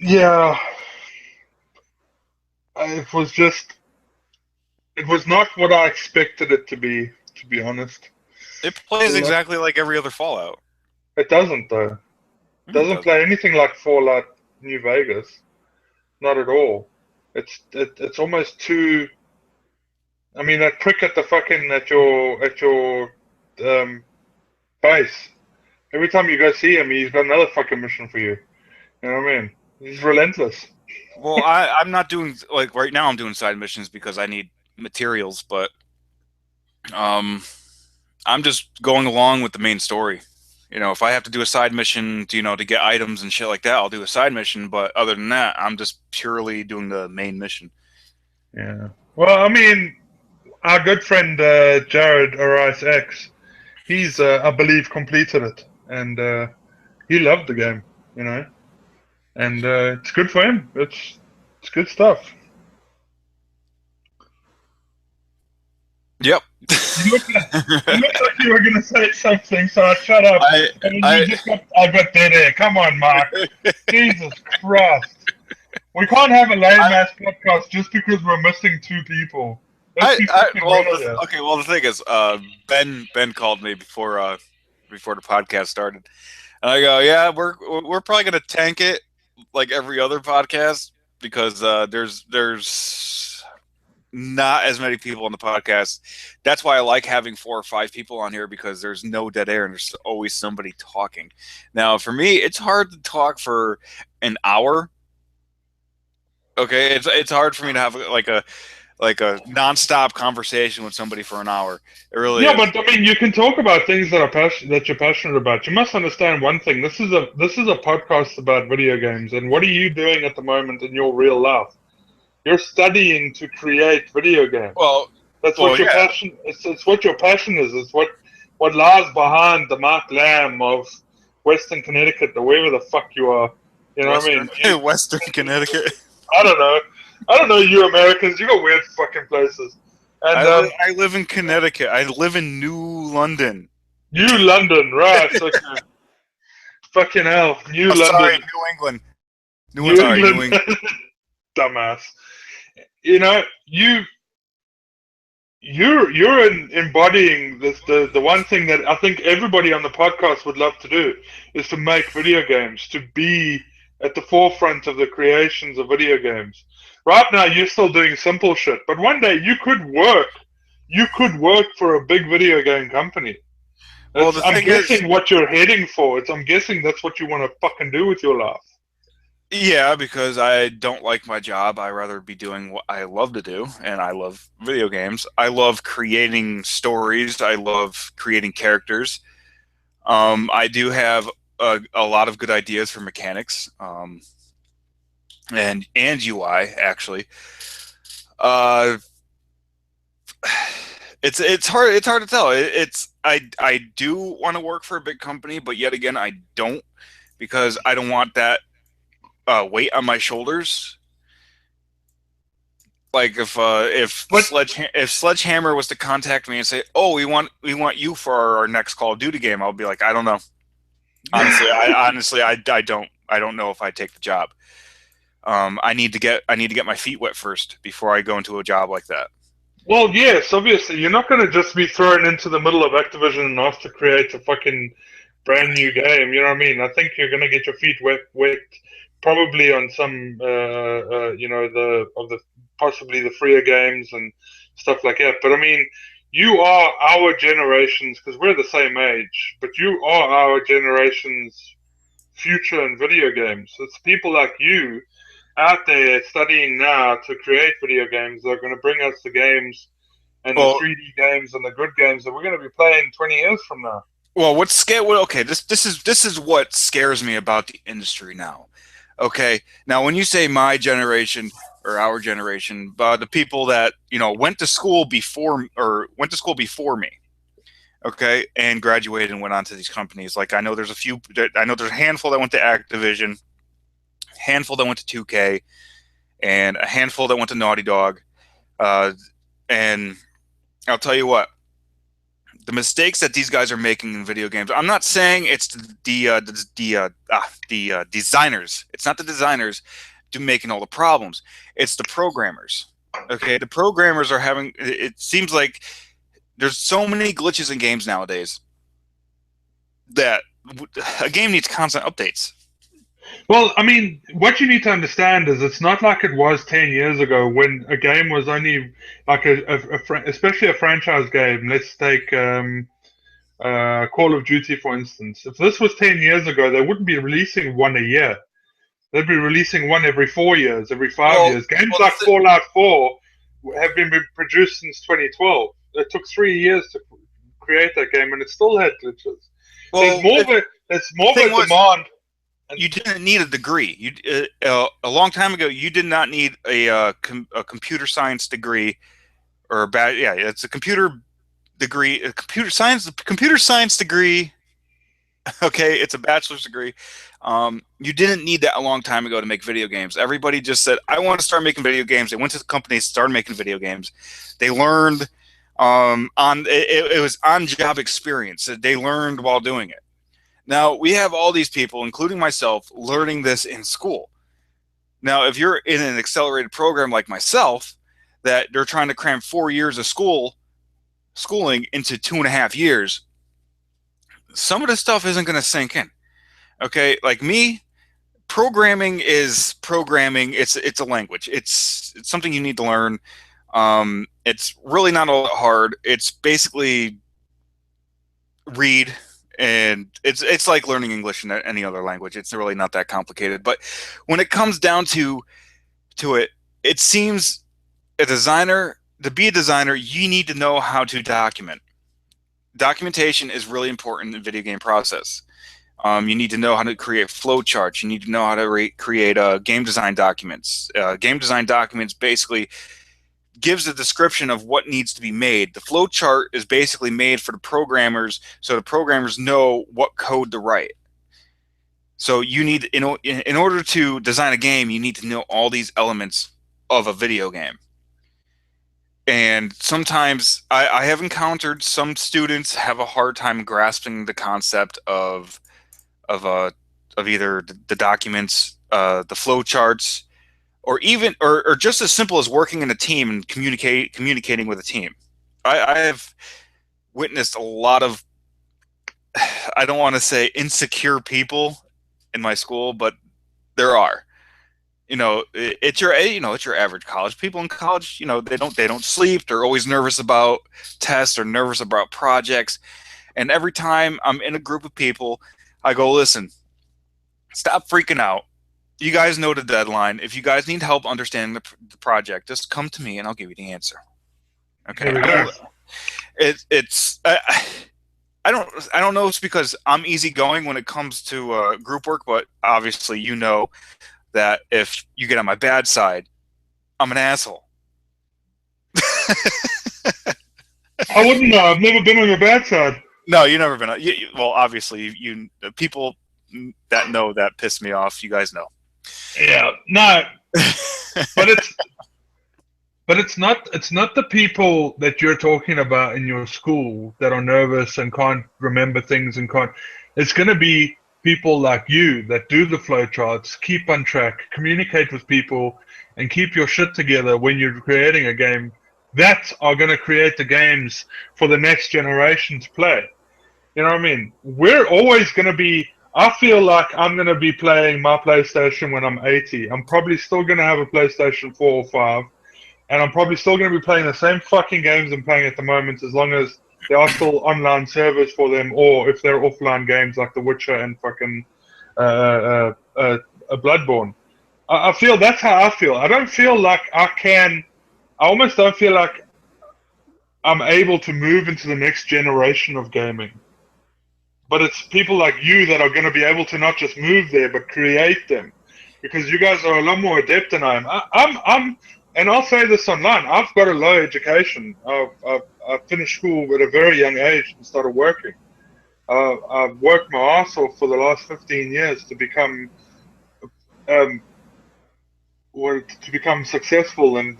Yeah. It was not what I expected it to be honest. It plays exactly like every other Fallout. It doesn't, though. It doesn't play anything like Fallout New Vegas. Not at all. It's almost too... I mean, that prick at your base. Every time you go see him, he's got another fucking mission for you. You know what I mean? He's relentless. Well, I'm not doing, like, right now I'm doing side missions because I need materials, but I'm just going along with the main story. You know, if I have to do a side mission to get items and shit like that, I'll do a side mission, but other than that, I'm just purely doing the main mission. Yeah. Well, I mean, our good friend Jared Arise X, he's I believe completed it, and he loved the game, and it's good for him. It's good stuff. Yep. You look like you were going to say something, so I shut up. I got dead air. Come on, Mark. Jesus Christ. We can't have a lame-ass podcast just because we're missing 2 people. The thing is, Ben called me before the podcast started, and I go, yeah, we're probably gonna tank it like every other podcast because there's not as many people on the podcast. That's why I like having 4 or 5 people on here, because there's no dead air and there's always somebody talking. Now, for me, it's hard to talk for an hour. Okay, it's hard for me to have like a nonstop conversation with somebody for an hour. It really is. But I mean, you can talk about things that you're passionate about. You must understand one thing. This is a podcast about video games, and what are you doing at the moment in your real life? You're studying to create video games. Well, that's what your passion. It's what your passion is. It's what lies behind the Mark Lamb of Western Connecticut, or wherever the fuck you are. You know what I mean? Western Connecticut. I don't know. You Americans, you got weird fucking places. And I live in Connecticut. I live in New London. New London, right? Okay. Fucking hell, New London. Sorry, New England. New England. Dumbass. You're embodying this. The one thing that I think everybody on the podcast would love to do is to make video games, to be at the forefront of the creations of video games. Right now, you're still doing simple shit, but one day you could work for a big video game company. I'm guessing what you're heading for. I'm guessing that's what you want to fucking do with your life. Yeah, because I don't like my job. I rather be doing what I love to do, and I love video games. I love creating stories. I love creating characters. I do have a lot of good ideas for mechanics, and UI actually. It's hard to tell. I do want to work for a big company, but yet again I don't, because I don't want that weight on my shoulders. Like if Sledgehammer was to contact me and say, "Oh, we want you for our next Call of Duty game," I'll be like, "I don't know." Honestly, I don't know if I take the job. I need to get my feet wet first before I go into a job like that. Well, yes, obviously. You're not going to just be thrown into the middle of Activision and asked to create a fucking brand new game. You know what I mean? I think you're going to get your feet wet probably on some, possibly the freer games and stuff like that. But I mean, you are our generation's, because we're the same age, but you are our generation's future in video games. It's people like you out there studying now to create video games that are going to bring us the games and the 3D games and the good games that we're going to be playing 20 years from now. Well, what's scary? Well, okay, this is what scares me about the industry now. Okay, now when you say my generation or our generation, the people that went to school before me, okay, and graduated and went on to these companies. Like I know there's a handful that went to Activision, handful that went to 2K, and a handful that went to Naughty Dog. And I'll tell you what, the mistakes that these guys are making in video games. I'm not saying it's the designers. It's not the designers making all the problems. It's the programmers. Okay, the programmers are having. It seems like there's so many glitches in games nowadays that a game needs constant updates. Well, I mean, what you need to understand is it's not like it was 10 years ago when a game was only like especially a franchise game. Let's take Call of Duty, for instance. If this was 10 years ago, they wouldn't be releasing one a year. They'd be releasing one every 4 years, every 5 years. Games like Fallout 4 have been produced since 2012. It took 3 years to create that game, and it still had glitches. Well, there's more of a demand. You didn't need a degree. A long time ago, you did not need a computer science degree or it's a computer degree, a computer science degree. Okay, it's a bachelor's degree. You didn't need that a long time ago to make video games. Everybody just said, "I want to start making video games." They went to the companies, started making video games. They learned it was on-job experience. They learned while doing it. Now, we have all these people, including myself, learning this in school. Now, if you're in an accelerated program like myself, that they're trying to cram 4 years of schooling into 2.5 years, some of the stuff isn't going to sink in. Okay, like me, programming is programming. It's a language. It's something you need to learn. It's really not all that hard. It's basically read. And it's like learning English in any other language. It's really not that complicated. But when it comes down to it, it seems to be a designer, you need to know how to document. Documentation is really important in the video game process. You need to know how to create flowcharts. You need to know how to create game design documents. Game design documents basically gives a description of what needs to be made. The flow chart is basically made for the programmers, so the programmers know what code to write. So you need, in order to design a game, you need to know all these elements of a video game. And sometimes I have encountered some students have a hard time grasping the concept of either the documents, the flow charts, or even or just as simple as working in a team and communicating with a team. I have witnessed a lot of, I don't want to say insecure people in my school, but there are. It's your average college people in college. They don't sleep. They're always nervous about tests or nervous about projects. And every time I'm in a group of people, I go, listen, stop freaking out. You guys know the deadline. If you guys need help understanding the project, just come to me and I'll give you the answer. Okay. I don't know if it's because I'm easygoing when it comes to group work, but obviously that if you get on my bad side, I'm an asshole. I wouldn't know. I've never been on your bad side. No, you've never been on. Well, obviously, people that know that piss me off. You guys know. Yeah, no, but it's not the people that you're talking about in your school that are nervous and can't remember things and can't. It's going to be people like you that do the flowcharts, keep on track, communicate with people, and keep your shit together when you're creating a game, that are going to create the games for the next generation to play. You know what I mean? We're always going to be. I feel like I'm going to be playing my PlayStation when I'm 80. I'm probably still going to have a PlayStation 4 or 5, and I'm probably still going to be playing the same fucking games I'm playing at the moment, as long as there are still online servers for them, or if they're offline games like The Witcher and fucking Bloodborne. I feel that's how I feel. I don't feel like I can. I almost don't feel like I'm able to move into the next generation of gaming. But it's people like you that are going to be able to not just move there, but create them, because you guys are a lot more adept than I am. And I'll say this online. I've got a low education. I've finished school at a very young age and started working. I've worked my ass off for the last 15 years to become successful and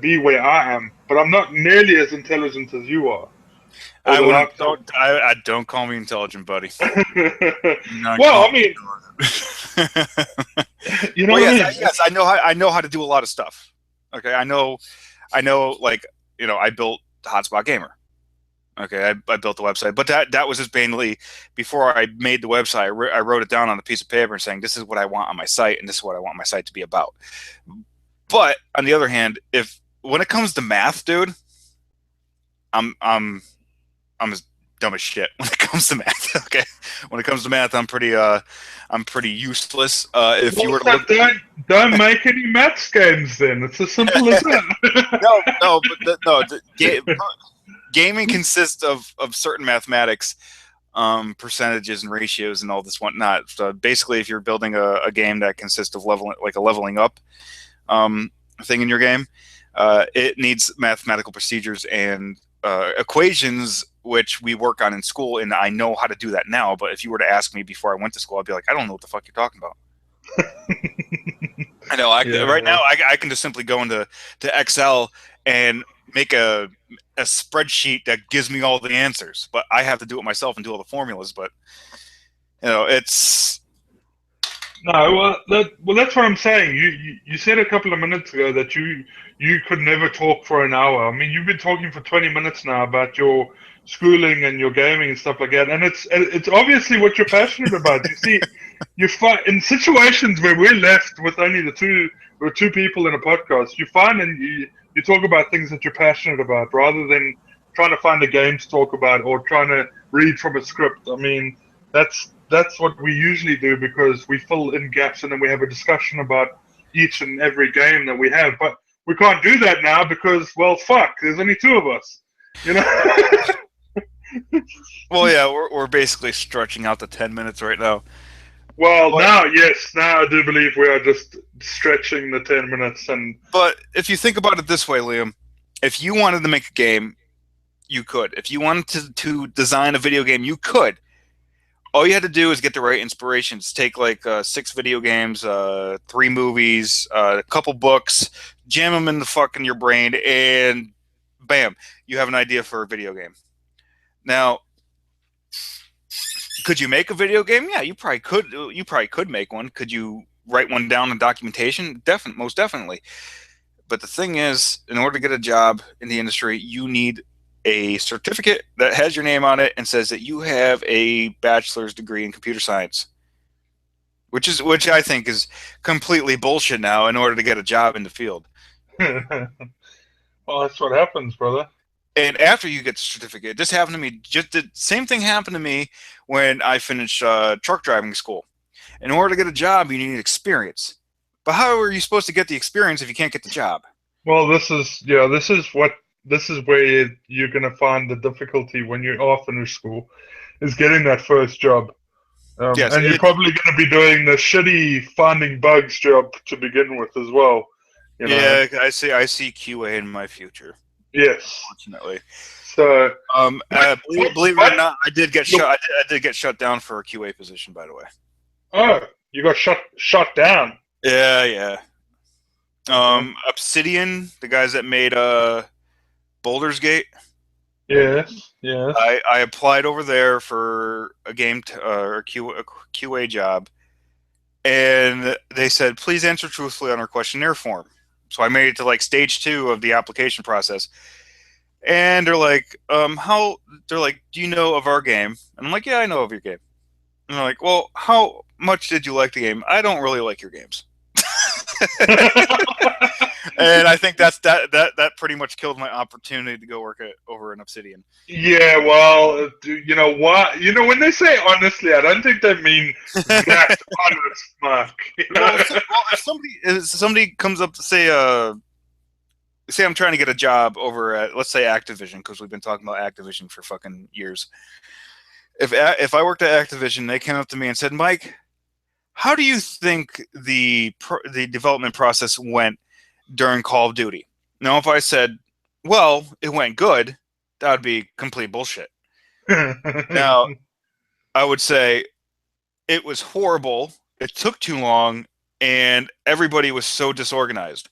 be where I am. But I'm not nearly as intelligent as you are. Don't call me intelligent, buddy. Well, I mean, you know, yes, I know how to do a lot of stuff. Okay, I know, like, you know, I built Hotspot Gamer. Okay, I built the website, but that was just mainly before I made the website. I wrote it down on a piece of paper and saying, this is what I want on my site, and this is what I want my site to be about. But on the other hand, when it comes to math, dude, I'm as dumb as shit when it comes to math. Okay, when it comes to math, I'm pretty useless. If you were to look, don't make any maths games, then it's as simple as that. Gaming consists of certain mathematics, percentages and ratios and all this whatnot. So basically, if you're building a game that consists of leveling up thing in your game, it needs mathematical procedures and equations, which we work on in school, and I know how to do that now. But if you were to ask me before I went to school, I'd be like, I don't know what the fuck you're talking about. I know. Right now, I can just simply go into Excel and make a spreadsheet that gives me all the answers. But I have to do it myself and do all the formulas. But you know, it's no. Well, that's what I'm saying. You said a couple of minutes ago that you could never talk for an hour. I mean, you've been talking for 20 minutes now about your schooling and your gaming and stuff like that, and it's obviously what you're passionate about. You see, you find in situations where we're left with only two people in a podcast, you find and you talk about things that you're passionate about rather than trying to find a game to talk about or trying to read from a script. I mean, that's what we usually do, because we fill in gaps and then we have a discussion about each and every game that we have. But we can't do that now because, well, fuck, there's only two of us. You know? Well, yeah, we're basically stretching out to 10 minutes right now. Well, now I do believe we are just stretching the 10 minutes. But if you think about it this way, Liam, if you wanted to make a game, you could. If you wanted to design a video game, you could. All you had to do is get the right inspirations. Take like 6 video games, 3 movies, a couple books, jam them in the fucking your brain, and bam, you have an idea for a video game. Now, could you make a video game? Yeah, you probably could. You probably could make one. Could you write one down in documentation? Most definitely. But the thing is, in order to get a job in the industry, you need a certificate that has your name on it and says that you have a bachelor's degree in computer science, which I think is completely bullshit now in order to get a job in the field. Well, that's what happens, brother. And after you get the certificate, this happened to me. Just the same thing happened to me when I finished truck driving school. In order to get a job, you need experience. But how are you supposed to get the experience if you can't get the job? Well, this is where you're going to find the difficulty when you are finished school, is getting that first job. Yes, and you're probably going to be doing the shitty finding bugs job to begin with as well. You know? Yeah, I see QA in my future. Yes, unfortunately. So, believe it or not, I did get shut. I did get shut down for a QA position, by the way. Oh, you got shut down? Yeah. Obsidian, the guys that made Baldur's Gate. Yes, yes. I applied over there for a game or a QA job, and they said, please answer truthfully on our questionnaire form. So I made it to like stage 2 of the application process. And they're like, do you know of our game? And I'm like, yeah, I know of your game. And they're like, well, how much did you like the game? I don't really like your games. And I think that pretty much killed my opportunity to go work over in Obsidian. Yeah, well, you know what? You know, when they say honestly, I don't think they mean that honest, Mark. Well, if somebody comes up to say I'm trying to get a job over at, let's say, Activision, because we've been talking about Activision for fucking years. If I worked at Activision, they came up to me and said, Mike, how do you think the development process went during Call of Duty? Now, if I said, well, it went good, that would be complete bullshit. Now, I would say it was horrible, it took too long, and everybody was so disorganized.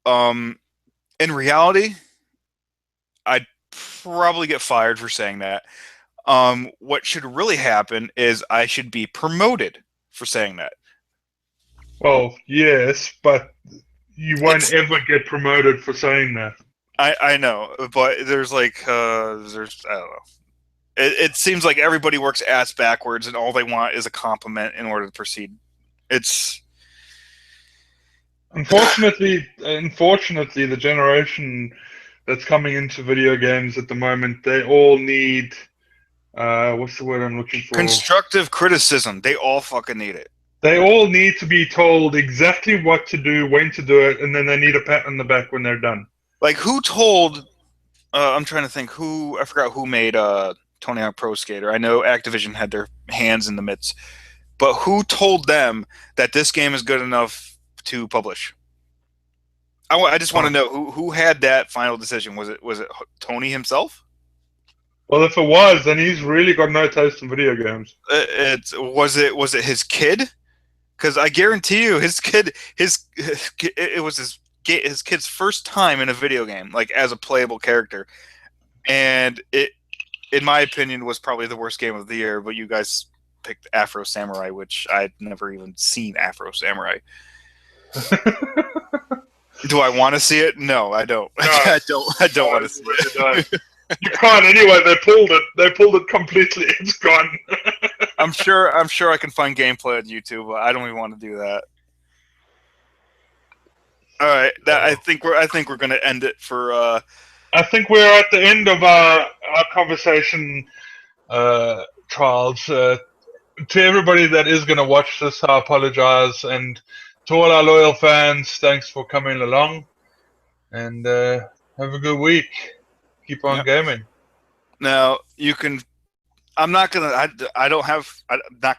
In reality, I'd probably get fired for saying that. What should really happen is I should be promoted for saying that. Well, yes, but you won't ever get promoted for saying that. I know, but there's I don't know. It seems like everybody works ass backwards, and all they want is a compliment in order to proceed. It's unfortunately, the generation that's coming into video games at the moment, they all need what's the word I'm looking for? Constructive criticism. They all fucking need it. They all need to be told exactly what to do, when to do it, and then they need a pat on the back when they're done. Like, who told... I'm trying to think I forgot who made Tony Hawk Pro Skater. I know Activision had their hands in the midst. But who told them that this game is good enough to publish? I just want to know who had that final decision. Was it Tony himself? Well, if it was, then he's really got no taste in video games. Was it his kid? Because I guarantee you, it was his kid's first time in a video game, like as a playable character, and it, in my opinion, was probably the worst game of the year. But you guys picked Afro Samurai, which I'd never even seen Afro Samurai. Do I want to see it? No, I don't. No, I don't want to see it. You can't anyway. They pulled it. They pulled it completely. It's gone. I'm sure I can find gameplay on YouTube, but I don't even want to do that. All right, I think we're going to end it for. I think we're at the end of our conversation, Charles. To everybody that is going to watch this, I apologize, and to all our loyal fans, thanks for coming along, and have a good week. Keep on gaming. Now you can. I'm not gonna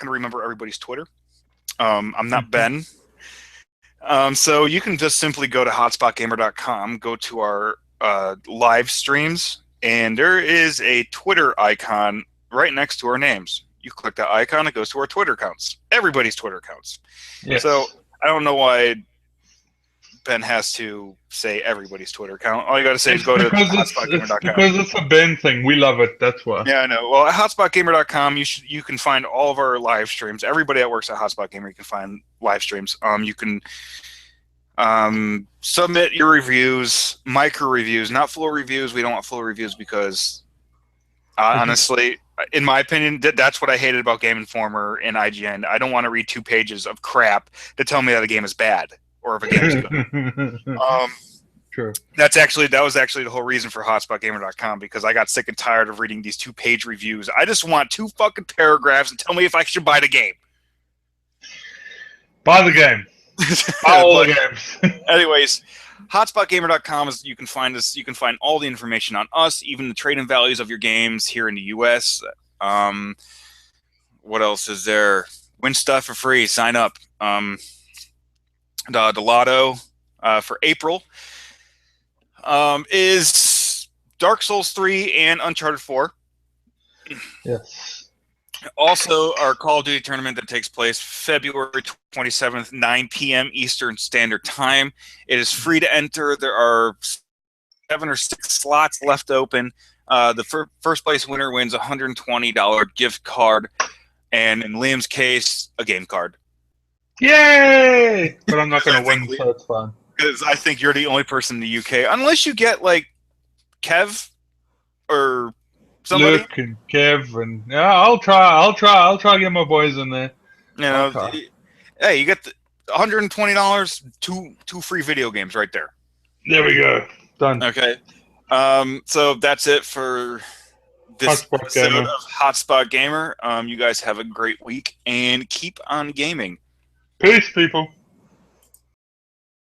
remember everybody's Twitter. I'm not Ben. So you can just simply go to hotspotgamer.com, go to our live streams, and there is a Twitter icon right next to our names. You click that icon, it goes to our Twitter accounts. Everybody's Twitter accounts. Yes. So I don't know why Ben has to say everybody's Twitter account. All you got to say is go to hotspotgamer.com. Because it's a Ben thing. We love it. That's why. Yeah, I know. Well, at hotspotgamer.com, you can find all of our live streams. Everybody that works at Hotspot Gamer, you can find live streams. You can submit your reviews, micro reviews, not full reviews. We don't want full reviews because, honestly, in my opinion, that's what I hated about Game Informer and IGN. I don't want to read 2 pages of crap to tell me that a game is bad. Or if a game is good. Sure. That was actually the whole reason for hotspotgamer.com, because I got sick and tired of reading these 2-page reviews. I just want 2 fucking paragraphs and tell me if I should buy the game. Buy the game. Buy all the games. Anyways, hotspotgamer.com is you can find us. You can find all the information on us, even the trade-in values of your games here in the U.S. What else is there? Win stuff for free. Sign up. The lotto for April is Dark Souls 3 and Uncharted 4. Yes. Also, our Call of Duty tournament that takes place February 27th, 9 p.m. Eastern Standard Time. It is free to enter. There are 7 or 6 slots left open. The first place winner wins a $120 gift card, and in Liam's case, a game card. Yay! But I'm not going to win, so it's fine. Because I think you're the only person in the UK, unless you get like Kev or somebody. Luke and Kev, and yeah, I'll try to get my boys in there. You know, hey, you get the $120, two free video games right there. There we go. Done. Okay. So that's it for this episode of Hotspot Gamer. You guys have a great week and keep on gaming. Peace, people.